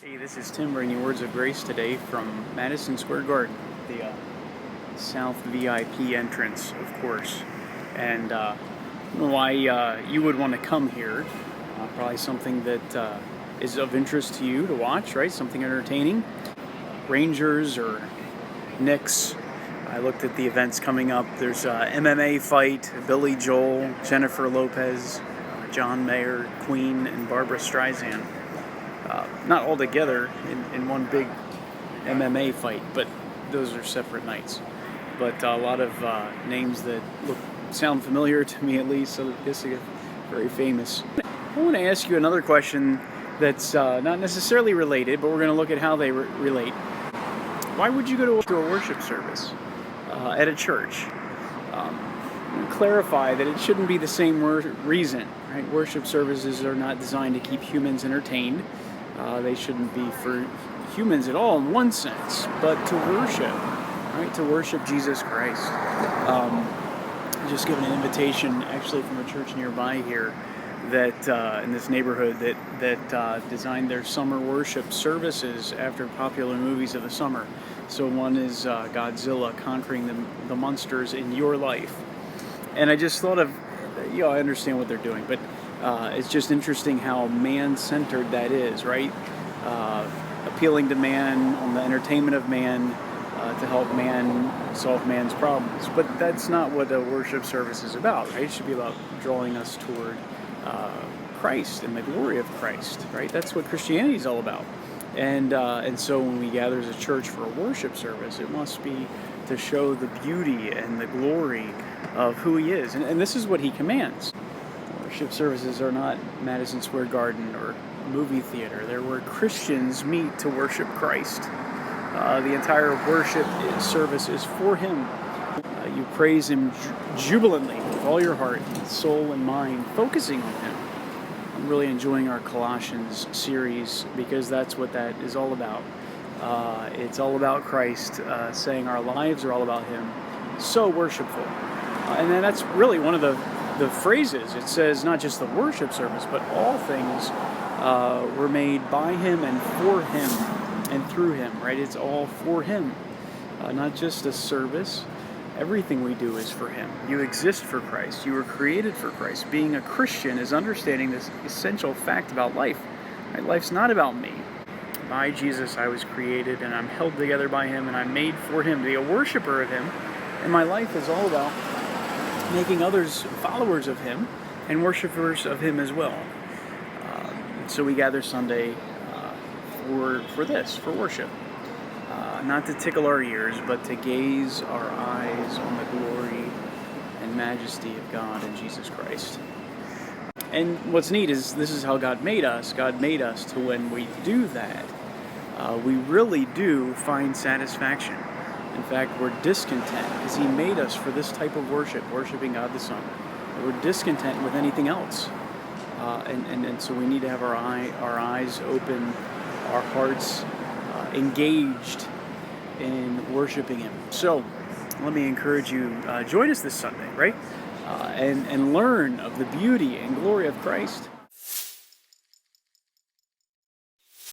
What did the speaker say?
Hey, this is Tim bringing words of grace today from Madison Square Garden, the South VIP entrance, of course. And I don't know why you would want to come here. Probably something that is of interest to you to watch, right? Something entertaining. Rangers or Knicks. I looked at the events coming up. There's MMA Fight, Billy Joel, Jennifer Lopez, John Mayer, Queen, and Barbra Streisand. Not all together in one big MMA fight, but those are separate nights. But a lot of names that sound familiar to me, at least, so this is very famous. I want to ask you another question that's not necessarily related, but we're going to look at how they relate. Why would you go to a worship service at a church? Clarify that it shouldn't be the same reason. Right? Worship services are not designed to keep humans entertained. They shouldn't be for humans at all in one sense, but to worship, right? To worship Jesus Christ. Just given an invitation, actually from a church nearby here, that in this neighborhood that designed their summer worship services after popular movies of the summer. So one is Godzilla conquering the monsters in your life. And I just thought of, I understand what they're doing, but it's just interesting how man-centered that is, right? Appealing to man, on the entertainment of man, to help man solve man's problems. But that's not what a worship service is about, right? It should be about drawing us toward Christ and the glory of Christ, right? That's what Christianity is all about. And so when we gather as a church for a worship service, it must be to show the beauty and the glory of who He is. And this is what He commands. Worship services are not Madison Square Garden or movie theater. They're where Christians meet to worship Christ. The entire worship service is for Him. You praise Him jubilantly with all your heart, soul, and mind, focusing on Him. I'm really enjoying our Colossians series because that's what that is all about. It's all about Christ, saying our lives are all about Him. So worshipful. And then that's really one of the phrases. It says not just the worship service, but all things were made by Him and for Him and through Him, right? It's all for Him, not just a service. Everything we do is for Him. You exist for Christ. You were created for Christ. Being a Christian is understanding this essential fact about life. Right? Life's not about me. By Jesus I was created, and I'm held together by Him, and I'm made for Him to be a worshiper of Him. And my life is all about making others followers of Him and worshipers of Him as well. So we gather Sunday for worship. Not to tickle our ears, but to gaze our eyes on the glory and majesty of God and Jesus Christ. And what's neat is this is how God made us. God made us to when we do that, we really do find satisfaction. In fact, we're discontent because He made us for this type of worshiping God the Son. We're discontent with anything else. And so we need to have our eyes open, our hearts engaged in worshiping Him. So let me encourage you, join us this Sunday, right? And learn of the beauty and glory of Christ.